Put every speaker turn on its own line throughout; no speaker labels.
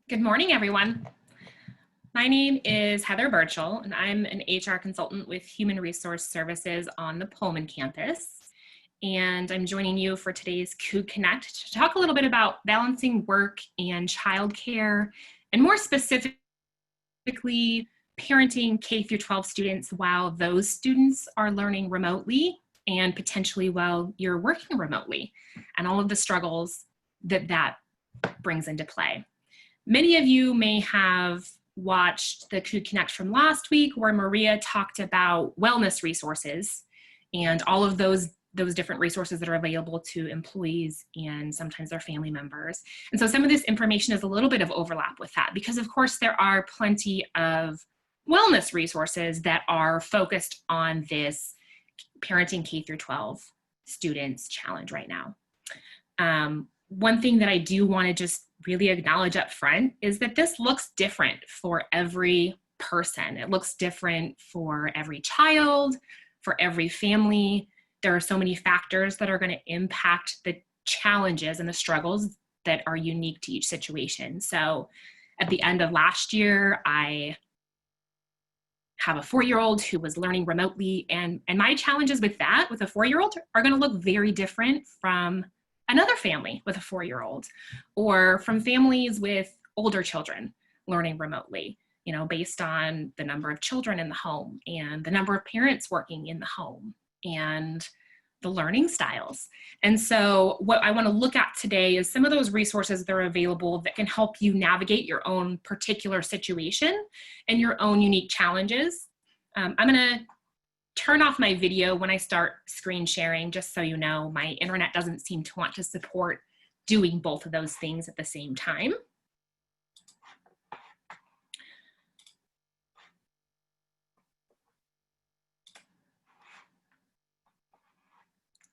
Good morning, everyone. My name is Heather Burchell, and I'm an HR consultant with Human Resource Services on the Pullman campus. And I'm joining you for today's COOG Connect to talk a little bit about balancing work and childcare, and more specifically, parenting K through 12 students while those students are learning remotely and potentially while you're working remotely, and all of the struggles that brings into play. Many of you may have watched the COOG Connect from last week where Maria talked about wellness resources and all of those different resources that are available to employees and sometimes their family members. And so some of this information is a little bit of overlap with that because of course there are plenty of wellness resources that are focused on this parenting K through 12 students challenge right now. One thing that I do want to just really acknowledge up front is that this looks different for every person. It looks different for every child, for every family. There are so many factors that are going to impact the challenges and the struggles that are unique to each situation. So at the end of last year, I have a 4-year-old who was learning remotely, and my challenges with that, with a 4-year-old, are going to look very different from another family with a 4-year-old, or from families with older children learning remotely, based on the number of children in the home and the number of parents working in the home and the learning styles. And so what I want to look at today is some of those resources that are available that can help you navigate your own particular situation and your own unique challenges. I'm going to turn off my video when I start screen sharing, just so you know, my internet doesn't seem to want to support doing both of those things at the same time.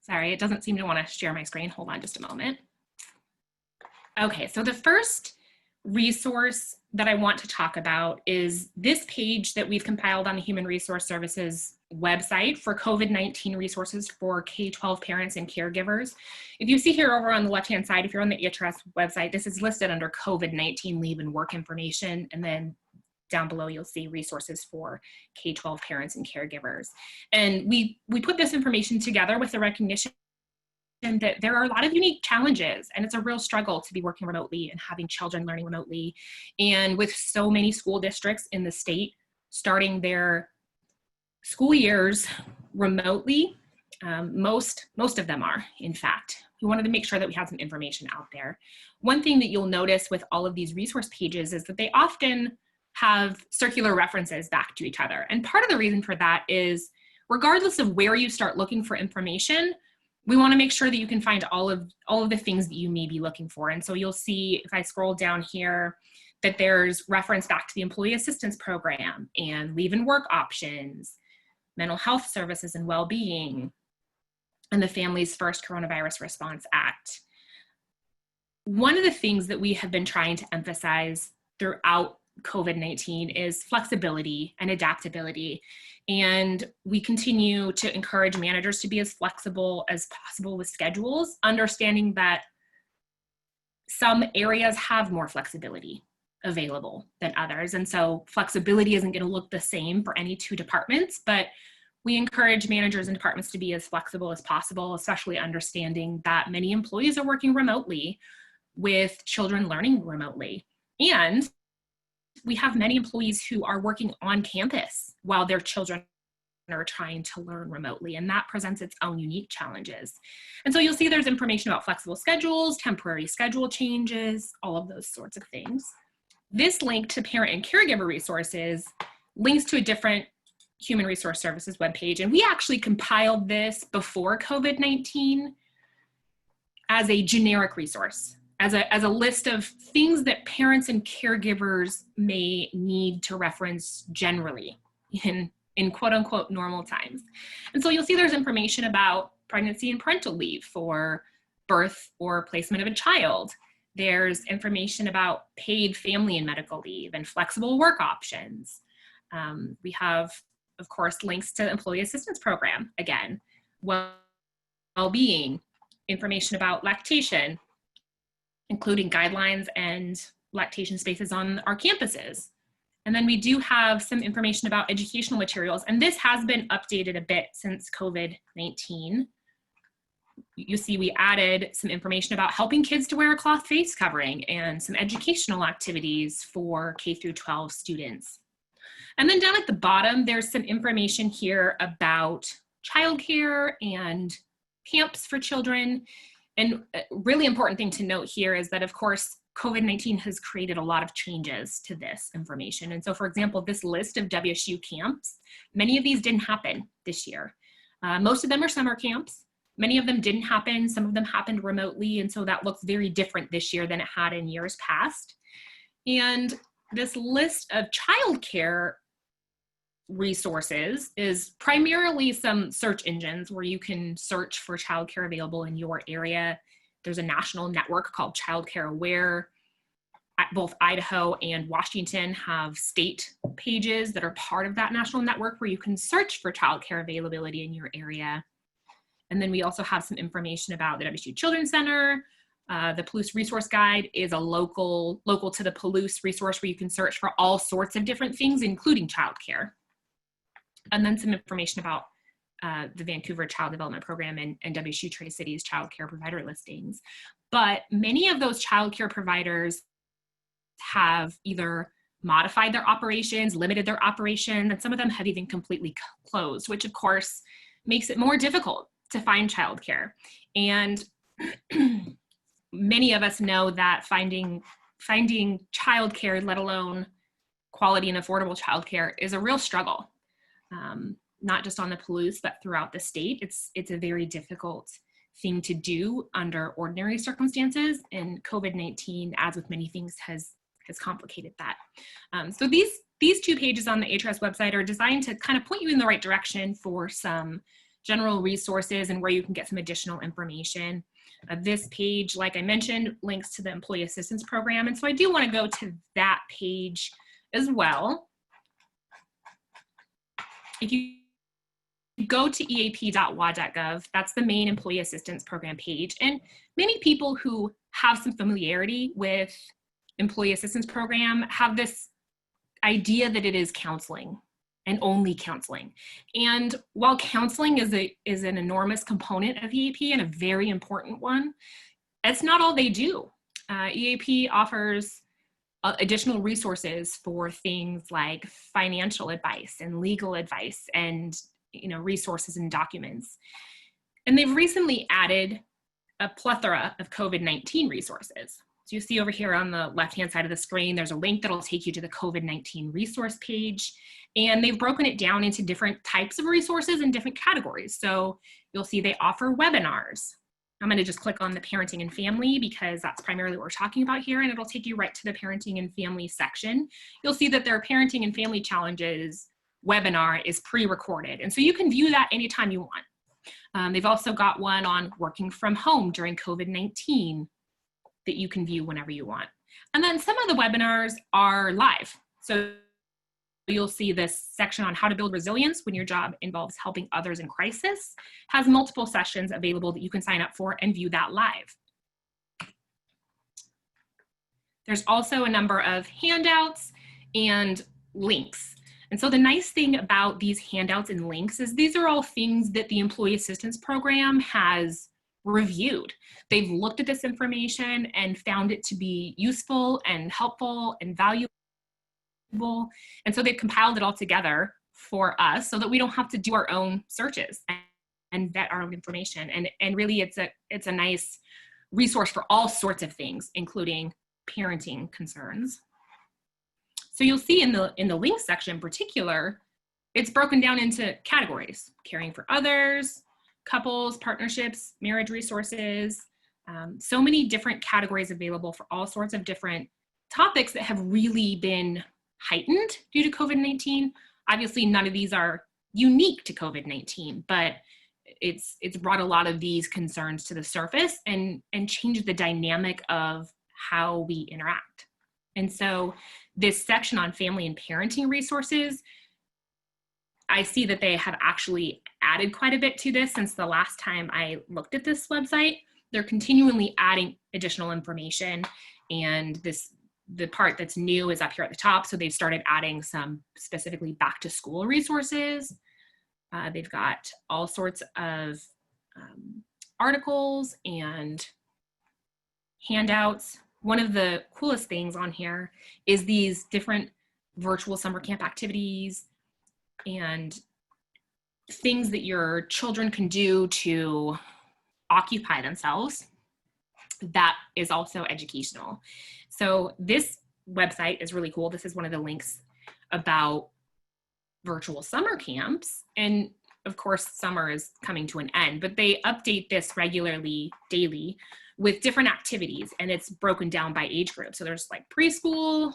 Sorry, it doesn't seem to want to share my screen. Hold on just a moment. Okay, so the first resource that I want to talk about is this page that we've compiled on the Human Resource Services website for COVID-19 resources for K-12 parents and caregivers. If you see here over on the left-hand side, if you're on the EHRS website, this is listed under COVID-19 leave and work information, and then down below you'll see resources for K-12 parents and caregivers. And we put this information together with the recognition that there are a lot of unique challenges, and it's a real struggle to be working remotely and having children learning remotely. And with so many school districts in the state starting their school years remotely, most of them are, in fact. We wanted to make sure that we had some information out there. One thing that you'll notice with all of these resource pages is that they often have circular references back to each other. And part of the reason for that is, regardless of where you start looking for information, we want to make sure that you can find all of the things that you may be looking for. And so you'll see, if I scroll down here, that there's reference back to the Employee Assistance Program and leave and work options, mental health services and well-being, and the Families First Coronavirus Response Act. One of the things that we have been trying to emphasize throughout COVID-19 is flexibility and adaptability. And we continue to encourage managers to be as flexible as possible with schedules, understanding that some areas have more flexibility available than others. And so flexibility isn't going to look the same for any two departments, but we encourage managers and departments to be as flexible as possible, especially understanding that many employees are working remotely with children learning remotely. And we have many employees who are working on campus while their children are trying to learn remotely, and that presents its own unique challenges. And so you'll see there's information about flexible schedules, temporary schedule changes, all of those sorts of things. This link to parent and caregiver resources links to a different Human Resource Services webpage, and we actually compiled this before COVID-19 as a generic resource, as a list of things that parents and caregivers may need to reference generally in quote unquote normal times. And so you'll see there's information about pregnancy and parental leave for birth or placement of a child. There's information about paid family and medical leave and flexible work options. We have, of course, links to the Employee Assistance Program, again, well-being, information about lactation, including guidelines and lactation spaces on our campuses. And then we do have some information about educational materials, and this has been updated a bit since COVID-19. You see we added some information about helping kids to wear a cloth face covering and some educational activities for K through 12 students. And then down at the bottom, there's some information here about childcare and camps for children. And a really important thing to note here is that, of course, COVID-19 has created a lot of changes to this information. And so, for example, this list of WSU camps, many of these didn't happen this year. Most of them are summer camps. Many of them didn't happen. Some of them happened remotely. And so that looks very different this year than it had in years past. And this list of childcare resources is primarily some search engines where you can search for childcare available in your area. There's a national network called Childcare Aware. Both Idaho and Washington have state pages that are part of that national network where you can search for childcare availability in your area. And then we also have some information about the WSU Children's Center. The Palouse Resource Guide is a local to the Palouse resource where you can search for all sorts of different things, including childcare. And then some information about the Vancouver Child Development Program and WSU Tri-Cities childcare provider listings. But many of those childcare providers have either modified their operations, limited their operation, and some of them have even completely closed, which of course makes it more difficult to find childcare. And many of us know that finding childcare, let alone quality and affordable childcare, is a real struggle. Not just on the Palouse, but throughout the state. It's a very difficult thing to do under ordinary circumstances, and COVID-19, as with many things, has complicated that. So these two pages on the HRS website are designed to kind of point you in the right direction for some general resources and where you can get some additional information. This page, like I mentioned, links to the Employee Assistance Program, and so I do want to go to that page as well. If you go to eap.wa.gov, that's the main Employee Assistance Program page. And many people who have some familiarity with Employee Assistance Program have this idea that it is counseling and only counseling. And while counseling is an enormous component of EAP and a very important one, it's not all they do. EAP offers additional resources for things like financial advice and legal advice and resources and documents. And they've recently added a plethora of COVID-19 resources. So you see over here on the left-hand side of the screen, there's a link that'll take you to the COVID-19 resource page. And they've broken it down into different types of resources and different categories. So you'll see they offer webinars. I'm going to just click on the parenting and family because that's primarily what we're talking about here, and it'll take you right to the parenting and family section. You'll see that their parenting and family challenges webinar is pre-recorded, and so you can view that anytime you want. They've also got one on working from home during COVID-19 that you can view whenever you want. And then some of the webinars are live. So you'll see this section on how to build resilience when your job involves helping others in crisis, has multiple sessions available that you can sign up for and view that live. There's also a number of handouts and links. And so the nice thing about these handouts and links is these are all things that the Employee Assistance Program has reviewed. They've looked at this information and found it to be useful and helpful and valuable. And so they've compiled it all together for us so that we don't have to do our own searches and vet our own information. And really it's a nice resource for all sorts of things, including parenting concerns. So you'll see in the links section in particular, it's broken down into categories: caring for others, couples, partnerships, marriage resources, so many different categories available for all sorts of different topics that have really been heightened due to COVID-19. Obviously, none of these are unique to COVID-19, but it's brought a lot of these concerns to the surface and changed the dynamic of how we interact. And so this section on family and parenting resources, I see that they have actually added quite a bit to this since the last time I looked at this website. They're continually adding additional information, and this the part that's new is up here at the top. So they've started adding some specifically back to school resources. They've got all sorts of articles and handouts. One of the coolest things on here is these different virtual summer camp activities and things that your children can do to occupy themselves. That is also educational. So this website is really cool. This is one of the links about virtual summer camps. And of course, summer is coming to an end, but they update this regularly, daily, with different activities, and it's broken down by age group. So there's like preschool,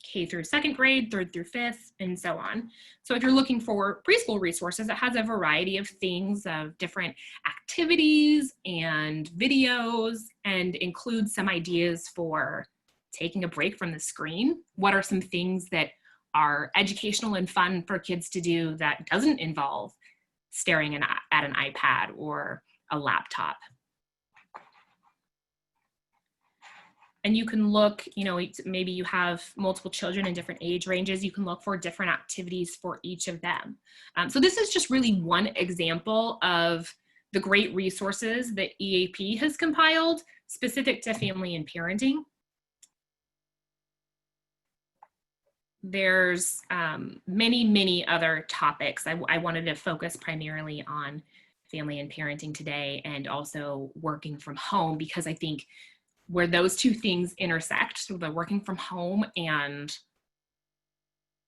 K through second grade, third through fifth, and so on. So if you're looking for preschool resources, it has a variety of things, of different activities and videos, and includes some ideas for taking a break from the screen. What are some things that are educational and fun for kids to do that doesn't involve staring at an iPad or a laptop? And you can look, you know, maybe you have multiple children in different age ranges. You can look for different activities for each of them. So this is just really one example of the great resources that EAP has compiled specific to family and parenting. There's many, many other topics. I wanted to focus primarily on family and parenting today, and also working from home, because I think where those two things intersect, so the working from home and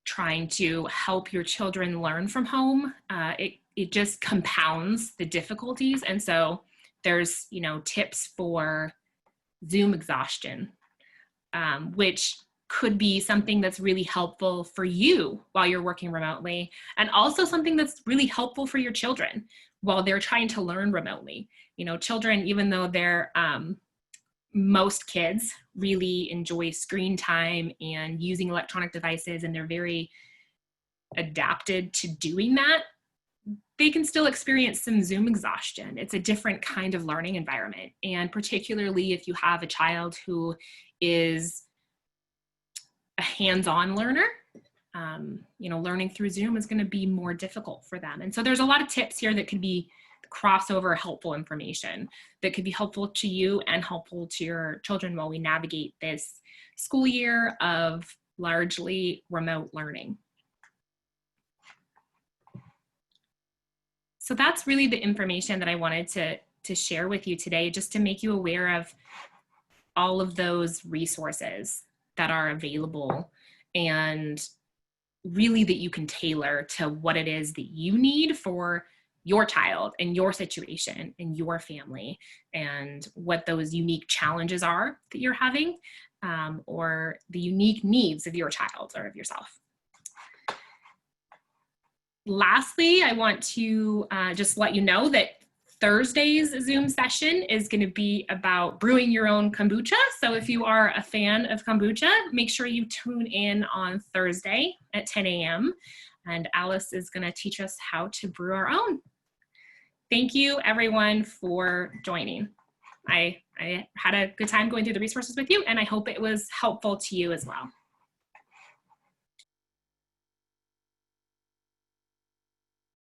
trying to help your children learn from home, it just compounds the difficulties. And so there's, you know, tips for Zoom exhaustion, which could be something that's really helpful for you while you're working remotely, and also something that's really helpful for your children while they're trying to learn remotely. You know, children, even though they're most kids really enjoy screen time and using electronic devices, and they're very adapted to doing that, they can still experience some Zoom exhaustion. It's a different kind of learning environment. And particularly if you have a child who is a hands-on learner, you know, learning through Zoom is going to be more difficult for them. And so there's a lot of tips here that could be crossover helpful information that could be helpful to you and helpful to your children while we navigate this school year of largely remote learning. So that's really the information that I wanted to share with you today, just to make you aware of all of those resources that are available, and really that you can tailor to what it is that you need for your child and your situation and your family, and what those unique challenges are that you're having, or the unique needs of your child or of yourself. Lastly, I want to just let you know that Thursday's Zoom session is going to be about brewing your own kombucha. So if you are a fan of kombucha, make sure you tune in on Thursday at 10 a.m. and Alice is going to teach us how to brew our own. Thank you, everyone, for joining. I had a good time going through the resources with you, and I hope it was helpful to you as well.